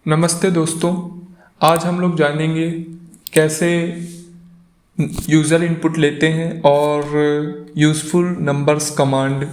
नमस्ते दोस्तों। आज हम लोग जानेंगे कैसे यूज़र इनपुट लेते हैं और यूज़फुल नंबर्स कमांड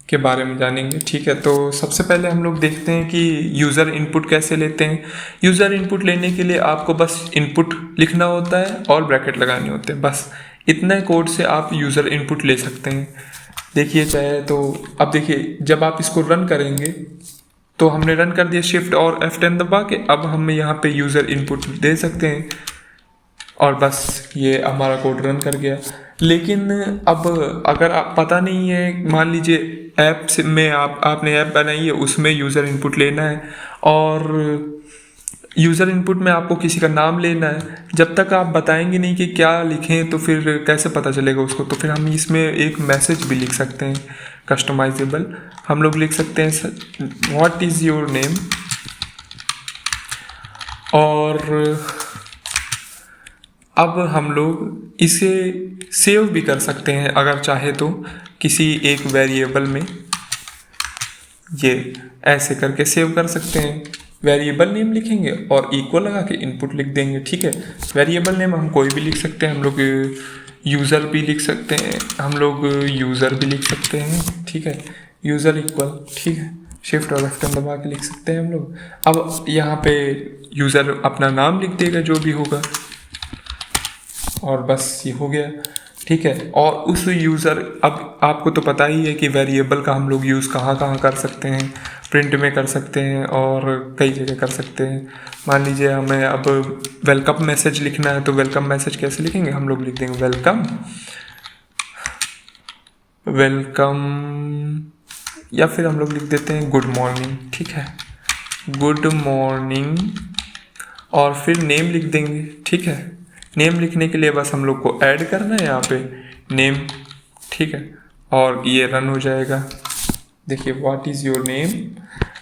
के बारे में जानेंगे। ठीक है, तो सबसे पहले हम लोग देखते हैं कि यूज़र इनपुट कैसे लेते हैं। यूज़र इनपुट लेने के लिए आपको बस इनपुट लिखना होता है और ब्रैकेट लगाने होते हैं, बस इतने कोड से आप यूज़र इनपुट ले सकते हैं। देखिए चाहे तो अब देखिए, जब आप इसको रन करेंगे तो हमने रन कर दिया शिफ्ट और F10 दबा के। अब हम यहाँ पे यूज़र इनपुट दे सकते हैं और बस ये हमारा कोड रन कर गया। लेकिन अब अगर आप पता नहीं है, मान लीजिए ऐप से में आपने ऐप बनाई है, उसमें यूज़र इनपुट लेना है और यूज़र इनपुट में आपको किसी का नाम लेना है, जब तक आप बताएंगे नहीं कि क्या लिखें तो फिर कैसे पता चलेगा उसको। तो फिर हम इसमें एक मैसेज भी लिख सकते हैं कस्टमाइजेबल। हम लोग लिख सकते हैं व्हाट इज़ योर नेम, और अब हम लोग इसे सेव भी कर सकते हैं अगर चाहे तो किसी एक वेरिएबल में। ये ऐसे करके सेव कर सकते हैं। वेरिएबल नेम लिखेंगे और इक्वल लगा के इनपुट लिख देंगे। ठीक है, वेरिएबल नेम हम कोई भी लिख सकते हैं। हम लोग यूज़र भी लिख सकते हैं, हम लोग यूज़र भी लिख सकते हैं। ठीक है, यूज़र इक्वल, ठीक है, शिफ्ट और F10 दबा के लिख सकते हैं हम लोग। अब यहाँ पे यूज़र अपना नाम लिख देगा जो भी होगा और बस ये हो गया। ठीक है, और उस यूज़र, अब आपको तो पता ही है कि वेरिएबल का हम लोग यूज़ कहाँ कहाँ कर सकते हैं। प्रिंट में कर सकते हैं और कई जगह कर सकते हैं। मान लीजिए हमें अब वेलकम मैसेज लिखना है, तो वेलकम मैसेज कैसे लिखेंगे, हम लोग लिख देंगे वेलकम वेलकम, या फिर हम लोग लिख देते हैं गुड मॉर्निंग। ठीक है, गुड मॉर्निंग, और फिर नेम लिख देंगे। ठीक है, नेम लिखने के लिए बस हम लोग को ऐड करना है यहाँ पे नेम। ठीक है, और ये रन हो जाएगा। देखिए व्हाट इज़ योर नेम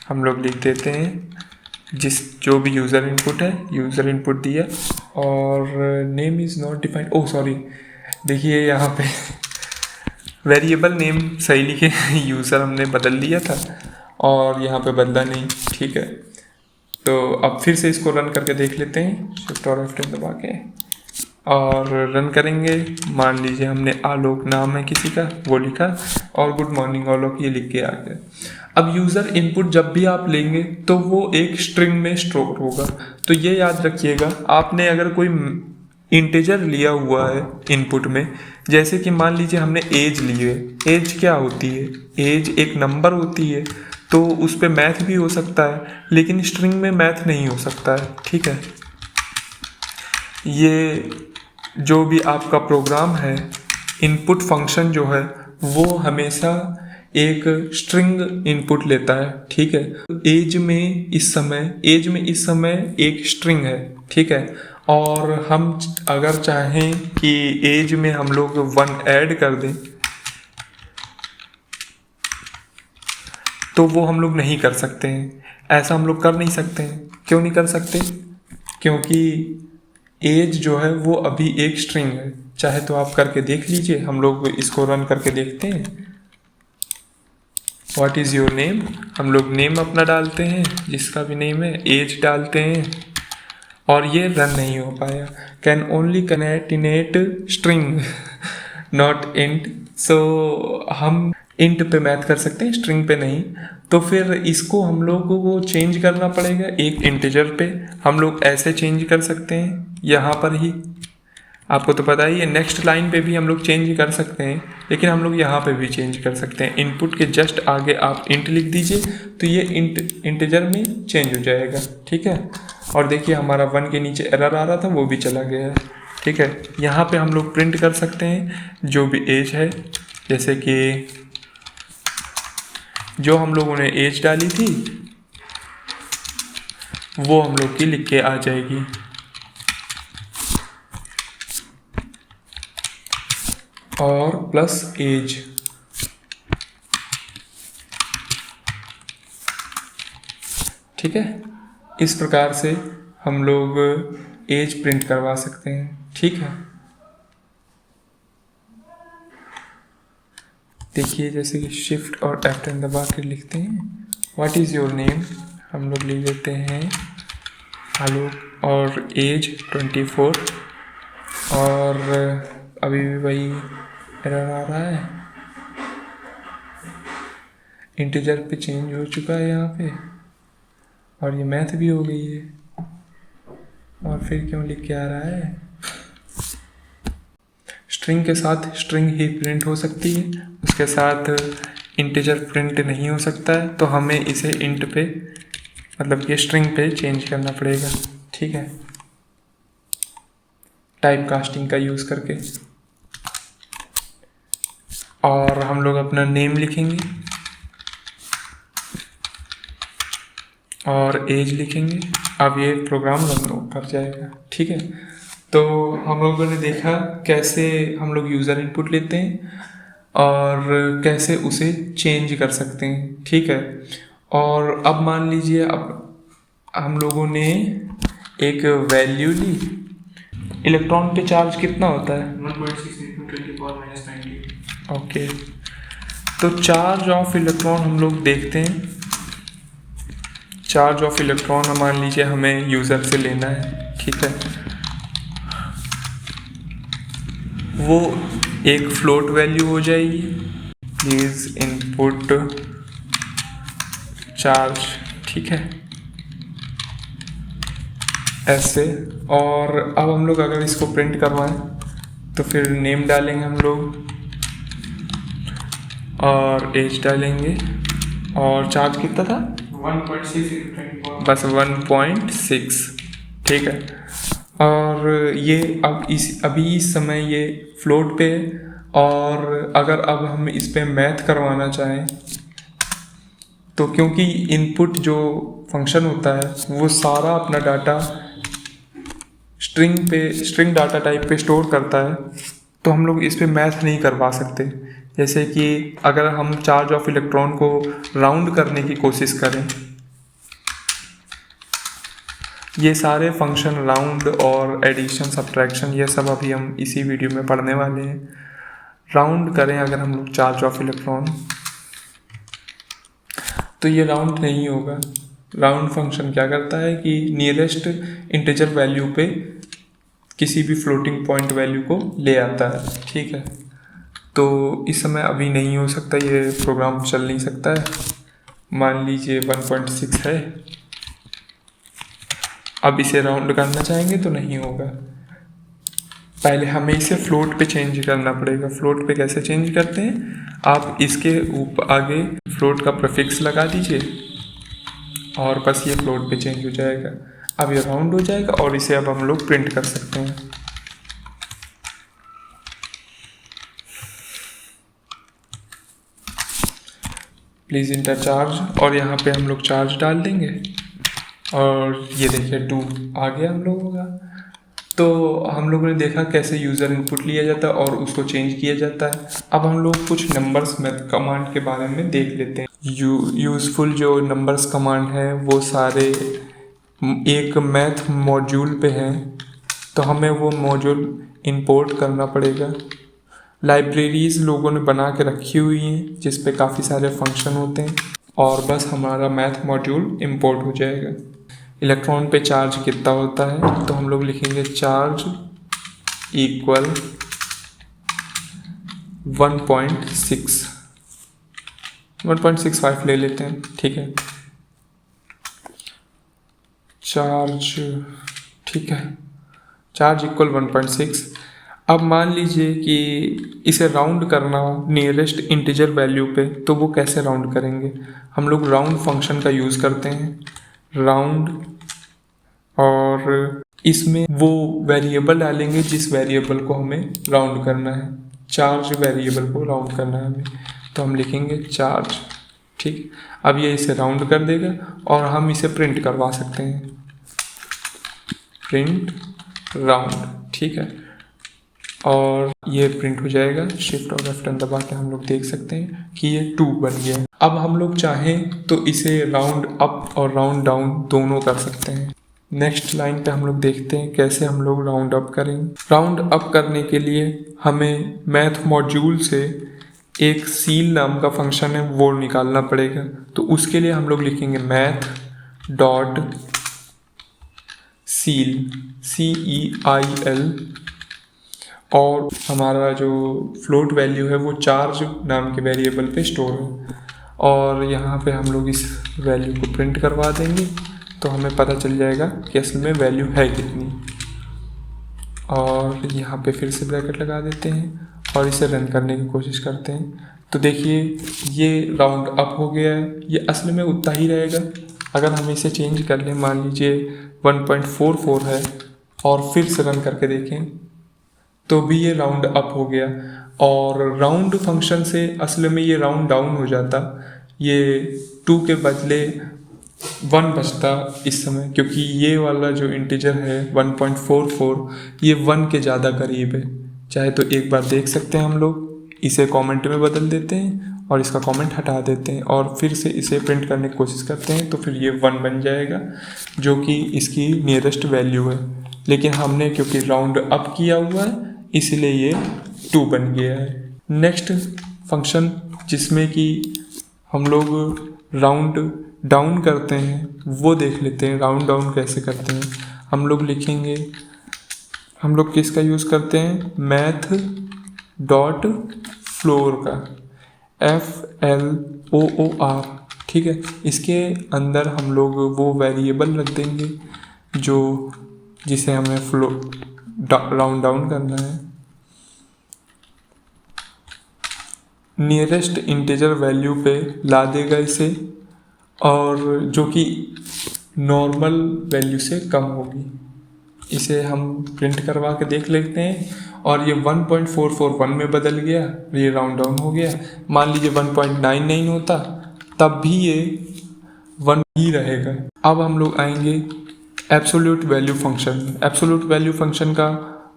हम लोग लिख देते हैं, जो भी यूज़र इनपुट है, यूज़र इनपुट दिया, और name is not defined. Oh sorry, देखिए यहाँ पे वेरिएबल नेम सही लिखे, यूज़र हमने बदल दिया था और यहाँ पे बदला नहीं। ठीक है, तो अब फिर से इसको रन करके देख लेते हैं, शिफ्ट और F10 दबा के, और रन करेंगे। मान लीजिए हमने आलोक नाम है किसी का, वो लिखा, और गुड मॉर्निंग आलोक ये लिख के आ गया। अब यूज़र इनपुट जब भी आप लेंगे तो वो एक स्ट्रिंग में स्टोर होगा। तो ये याद रखिएगा, आपने अगर कोई इंटीजर लिया हुआ है इनपुट में, जैसे कि मान लीजिए हमने एज ली है। एज क्या होती है, एज एक नंबर होती है, तो उस पर मैथ भी हो सकता है, लेकिन स्ट्रिंग में मैथ नहीं हो सकता है। ठीक है, ये जो भी आपका प्रोग्राम है, इनपुट फंक्शन जो है वो हमेशा एक स्ट्रिंग इनपुट लेता है। ठीक है, एज में इस समय एक स्ट्रिंग है। ठीक है, और हम अगर चाहें कि एज में हम लोग 1 ऐड कर दें तो वो हम लोग नहीं कर सकते हैं। ऐसा हम लोग कर नहीं सकते हैं। क्यों नहीं कर सकते? क्योंकि एज जो है वो अभी एक स्ट्रिंग है। चाहे तो आप करके देख लीजिए, हम लोग इसको रन करके देखते हैं। व्हाट इज़ योर नेम, हम लोग नेम अपना डालते हैं, जिसका भी नेम है, एज डालते हैं, और ये रन नहीं हो पाया। Can only concatenate string not int. सो हम इंट पे मैथ कर सकते हैं, स्ट्रिंग पे नहीं। तो फिर इसको हम लोग को चेंज करना पड़ेगा एक इंटीजर पे। हम लोग ऐसे चेंज कर सकते हैं यहाँ पर ही, आपको तो पता ही है। नेक्स्ट लाइन पे भी हम लोग चेंज कर सकते हैं, लेकिन हम लोग यहाँ पे भी चेंज कर सकते हैं। इनपुट के जस्ट आगे आप इंट लिख दीजिए तो ये इंटीजर में चेंज हो जाएगा। ठीक है, और देखिए हमारा 1 के नीचे एरर आ रहा था, वो भी चला गया है। ठीक है, यहाँ पे हम लोग प्रिंट कर सकते हैं जो भी एज है, जैसे कि जो हम लोगों ने एज डाली थी वो हम लोग की लिख के आ जाएगी। और प्लस एज। ठीक है, इस प्रकार से हम लोग एज प्रिंट करवा सकते हैं। ठीक है, देखिए जैसे कि शिफ्ट और F10 दबा के लिखते हैं, व्हाट इज़ योर नेम, हम लोग लिख देते हैं आलोक और एज 24 और अभी भी वही एरर आ रहा है। इंटीजर पे चेंज हो चुका है यहाँ पे और ये मैथ भी हो गई है और फिर क्यों लिख के आ रहा है। स्ट्रिंग के साथ स्ट्रिंग ही प्रिंट हो सकती है, उसके साथ इंटीजर प्रिंट नहीं हो सकता है, तो हमें इसे इंट पे मतलब कि स्ट्रिंग पे चेंज करना पड़ेगा। ठीक है, टाइप कास्टिंग का यूज़ करके। और हम लोग अपना नेम लिखेंगे और एज लिखेंगे। अब ये प्रोग्राम रन कर जाएगा। ठीक है, तो हम लोगों ने देखा कैसे हम लोग यूज़र इनपुट लेते हैं और कैसे उसे चेंज कर सकते हैं। ठीक है, और अब मान लीजिए अब हम लोगों ने एक वैल्यू ली। इलेक्ट्रॉन पे चार्ज कितना होता है? 1.6 × 10⁻⁹ ओके, तो चार्ज ऑफ इलेक्ट्रॉन हम लोग देखते हैं। चार्ज ऑफ इलेक्ट्रॉन मान लीजिए हमें यूज़र से लेना है। ठीक है, वो एक फ्लोट वैल्यू हो जाएगी। Please input charge. ठीक है, ऐसे। और अब हम लोग अगर इसको प्रिंट करवाएं तो फिर नेम डालेंगे हम लोग और एज डालेंगे और चार्ज कितना था? 1.6 × 10⁻⁴ बस 1.6। ठीक है, और ये अब अभी इस समय ये फ्लोट पे है और अगर अब हम इस पे मैथ करवाना चाहें तो क्योंकि इनपुट जो फंक्शन होता है वो सारा अपना डाटा स्ट्रिंग डाटा टाइप पे स्टोर करता है, तो हम लोग इस पे मैथ नहीं करवा सकते। जैसे कि अगर हम चार्ज ऑफ इलेक्ट्रॉन को राउंड करने की कोशिश करें, ये सारे फंक्शन राउंड और एडिशन सब्ट्रैक्शन ये सब अभी हम इसी वीडियो में पढ़ने वाले हैं। राउंड करें अगर हम लोग चार्ज ऑफ इलेक्ट्रॉन तो ये राउंड नहीं होगा। राउंड फंक्शन क्या करता है कि नियरेस्ट इंटीजर वैल्यू पे किसी भी फ्लोटिंग पॉइंट वैल्यू को ले आता है। ठीक है, तो इस समय अभी नहीं हो सकता, ये प्रोग्राम चल नहीं सकता है। मान लीजिए 1.6 है, अब इसे राउंड करना चाहेंगे तो नहीं होगा। पहले हमें इसे फ्लोट पे चेंज करना पड़ेगा। फ्लोट पे कैसे चेंज करते हैं? आप इसके ऊपर आगे फ्लोट का प्रीफिक्स लगा दीजिए और बस ये फ्लोट पे चेंज हो जाएगा। अब ये राउंड हो जाएगा और इसे अब हम लोग प्रिंट कर सकते हैं। प्लीज़ इंटर चार्ज और यहाँ पे हम लोग चार्ज डाल देंगे और ये देखिए 2 आ गया हम लोगों का। तो हम लोगों ने देखा कैसे यूज़र इनपुट लिया जाता है और उसको चेंज किया जाता है। अब हम लोग कुछ नंबर्स मैथ कमांड के बारे में देख लेते हैं। यूज़फुल जो नंबर्स कमांड है वो सारे एक मैथ मॉड्यूल पे हैं, तो हमें वो मॉड्यूल इंपोर्ट करना पड़ेगा। लाइब्रेरीज लोगों ने बना के रखी हुई हैं जिस पे काफ़ी सारे फंक्शन होते हैं और बस हमारा मैथ मॉड्यूल इंपोर्ट हो जाएगा। इलेक्ट्रॉन पे चार्ज कितना होता है तो हम लोग लिखेंगे चार्ज इक्वल 1.65 ले लेते हैं। ठीक है, चार्ज, ठीक है, चार्ज इक्वल 1.6। अब मान लीजिए कि इसे राउंड करना हो नियरेस्ट इंटीजर वैल्यू पे, तो वो कैसे राउंड करेंगे? हम लोग राउंड फंक्शन का यूज़ करते हैं, राउंड, और इसमें वो वेरिएबल डालेंगे जिस वेरिएबल को हमें राउंड करना है। चार्ज वेरिएबल को राउंड करना है हमें, तो हम लिखेंगे चार्ज। ठीक, अब ये इसे राउंड कर देगा और हम इसे प्रिंट करवा सकते हैं, प्रिंट राउंड। ठीक है, और ये प्रिंट हो जाएगा। शिफ्ट और F10 दबा के हम लोग देख सकते हैं कि ये 2 बन गया है। अब हम लोग चाहें तो इसे राउंड अप और राउंड डाउन दोनों कर सकते हैं। नेक्स्ट लाइन पे हम लोग देखते हैं कैसे हम लोग राउंड अप करेंगे। राउंड अप करने के लिए हमें मैथ मॉड्यूल से एक सील नाम का फंक्शन है वो निकालना पड़ेगा। तो उसके लिए हम लोग लिखेंगे मैथ डॉट सील CEIL, और हमारा जो फ्लोट वैल्यू है वो चार्ज नाम के वेरिएबल पे स्टोर है। और यहाँ पे हम लोग इस वैल्यू को प्रिंट करवा देंगे तो हमें पता चल जाएगा कि असल में वैल्यू है कितनी। और यहाँ पे फिर से ब्रैकेट लगा देते हैं और इसे रन करने की कोशिश करते हैं। तो देखिए ये राउंड अप हो गया है, ये असल में उतना ही रहेगा। अगर हम इसे चेंज कर लें, मान लीजिए 1.44 है और फिर से रन करके देखें तो भी ये राउंड अप हो गया। और राउंड फंक्शन से असल में ये राउंड डाउन हो जाता, ये 2 के बदले 1 बचता इस समय, क्योंकि ये वाला जो इंटीजर है 1.44 ये 1 के ज़्यादा करीब है। चाहे तो एक बार देख सकते हैं हम लोग, इसे कमेंट में बदल देते हैं और इसका कमेंट हटा देते हैं और फिर से इसे प्रिंट करने की कोशिश करते हैं तो फिर ये 1 बन जाएगा जो कि इसकी नियरेस्ट वैल्यू है। लेकिन हमने क्योंकि राउंड अप किया हुआ है इसलिए ये 2 बन गया है। नेक्स्ट फंक्शन जिसमें कि हम लोग राउंड डाउन करते हैं वो देख लेते हैं। राउंड डाउन कैसे करते हैं, हम लोग लिखेंगे, हम लोग किसका यूज़ करते हैं, मैथ डॉट फ्लोर का, FLOOR, ठीक है। इसके अंदर हम लोग वो वेरिएबल रख देंगे जो जिसे हमें राउंड डाउन करना है। नियरेस्ट इंटीजर वैल्यू पे ला देगा इसे, और जो कि नॉर्मल वैल्यू से कम होगी। इसे हम प्रिंट करवा के देख लेते हैं और ये 1.441 में बदल गया, ये राउंड डाउन हो गया। मान लीजिए 1.99 होता तब भी ये 1 ही रहेगा। अब हम लोग आएंगे absolute value function. Absolute value function का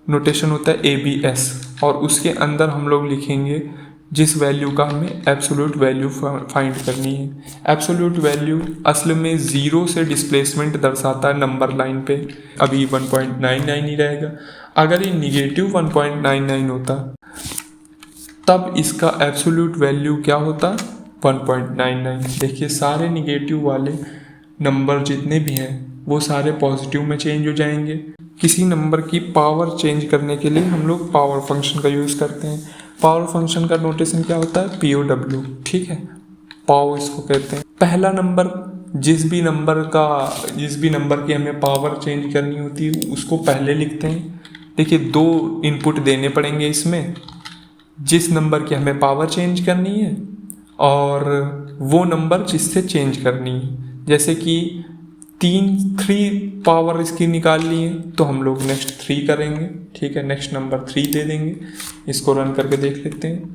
नोटेशन होता है ABS, और उसके अंदर हम लोग लिखेंगे जिस वैल्यू का हमें एब्सोल्यूट वैल्यू फाइंड करनी है। एब्सोल्यूट वैल्यू असल में 0 से डिस्प्लेसमेंट दर्शाता है नंबर लाइन पे, अभी 1.99 ही रहेगा। अगर ये निगेटिव 1.99 होता तब इसका एब्सोल्यूट वैल्यू क्या होता, 1.99। देखिए सारे निगेटिव वाले नंबर जितने भी हैं वो सारे पॉजिटिव में चेंज हो जाएंगे। किसी नंबर की पावर चेंज करने के लिए हम लोग पावर फंक्शन का यूज़ करते हैं। पावर फंक्शन का नोटेशन क्या होता है, POW, ठीक है, पावर इसको कहते हैं। पहला नंबर, जिस भी नंबर की हमें पावर चेंज करनी होती है उसको पहले लिखते हैं। देखिए 2 इनपुट देने पड़ेंगे इसमें, जिस नंबर की हमें पावर चेंज करनी है और वो नंबर जिससे चेंज करनी है। जैसे कि 3 पावर इसकी निकालनी है तो हम लोग नेक्स्ट 3 करेंगे, ठीक है, नेक्स्ट नंबर 3 दे देंगे। इसको रन करके देख लेते हैं।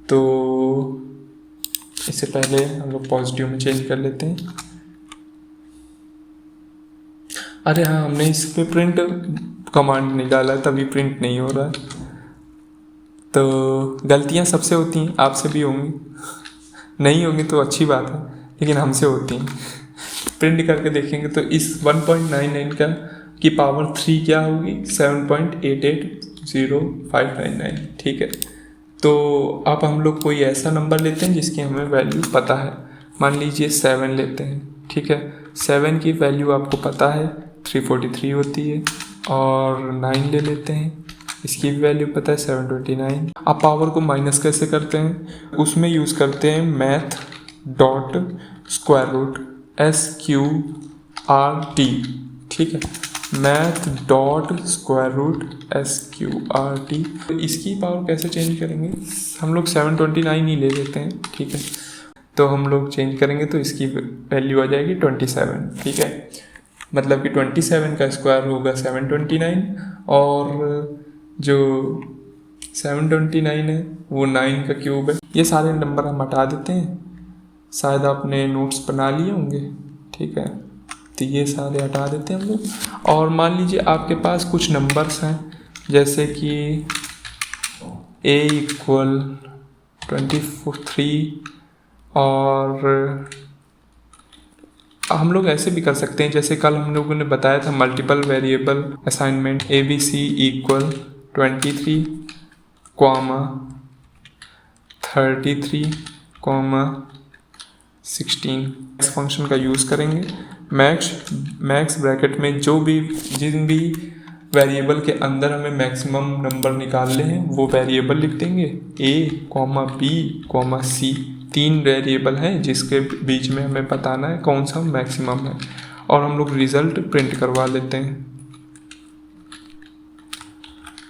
तो इससे पहले हम लोग पॉजिटिव में चेंज कर लेते हैं। अरे हाँ, हमने इस पे प्रिंट कमांड निकाला तभी प्रिंट नहीं हो रहा है। तो गलतियाँ सबसे होती हैं, आपसे भी होंगी, नहीं होंगी तो अच्छी बात है, लेकिन हमसे होती हैं। प्रिंट करके देखेंगे तो इस 1.99 की पावर 3 क्या होगी, 7.880599, ठीक है। तो अब हम लोग कोई ऐसा नंबर लेते हैं जिसकी हमें वैल्यू पता है। मान लीजिए 7 लेते हैं, ठीक है। 7 की वैल्यू आपको पता है 343 होती है, और 9 ले लेते हैं, इसकी भी वैल्यू पता है 729। अब पावर को माइनस कैसे करते हैं, उसमें यूज़ करते हैं math dot square root, SQRT, ठीक है, math dot square root SQRT। इसकी पावर कैसे चेंज करेंगे, हम लोग 729 ही ले लेते हैं, ठीक है। तो हम लोग चेंज करेंगे तो इसकी वैल्यू आ जाएगी 27, ठीक है। मतलब कि 27 का स्क्वायर होगा 729, और जो 729 है वो 9 का क्यूब है। ये सारे नंबर हम हटा देते हैं, शायद आपने नोट्स बना लिए होंगे, ठीक है। तो ये सारे हटा देते हैं हम लोग। और मान लीजिए आपके पास कुछ नंबर्स हैं, जैसे कि A=23, और हम लोग ऐसे भी कर सकते हैं जैसे कल हम लोगों ने बताया था मल्टीपल वेरिएबल असाइनमेंट, ABC=23, 33, 16। इस फंक्शन का यूज़ करेंगे मैक्स ब्रैकेट में जिन भी वेरिएबल के अंदर हमें मैक्सिमम नंबर निकालने हैं वो वेरिएबल लिख देंगे। a, b, c 3 वेरिएबल हैं जिसके बीच में हमें बताना है कौन सा मैक्सिमम है, और हम लोग रिजल्ट प्रिंट करवा लेते हैं।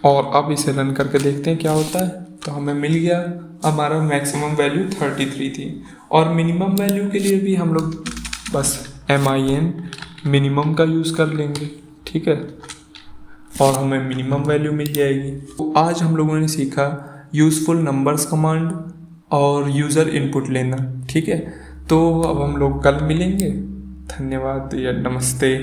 और अब इसे रन करके देखते हैं क्या होता है। तो हमें मिल गया, हमारा मैक्सिमम वैल्यू 33 थी। और मिनिमम वैल्यू के लिए भी हम लोग बस MIN मिनिमम का यूज़ कर लेंगे, ठीक है, और हमें मिनिमम वैल्यू मिल जाएगी। तो आज हम लोगों ने सीखा यूज़फुल नंबर्स कमांड और यूज़र इनपुट लेना, ठीक है। तो अब हम लोग कल मिलेंगे। धन्यवाद या नमस्ते।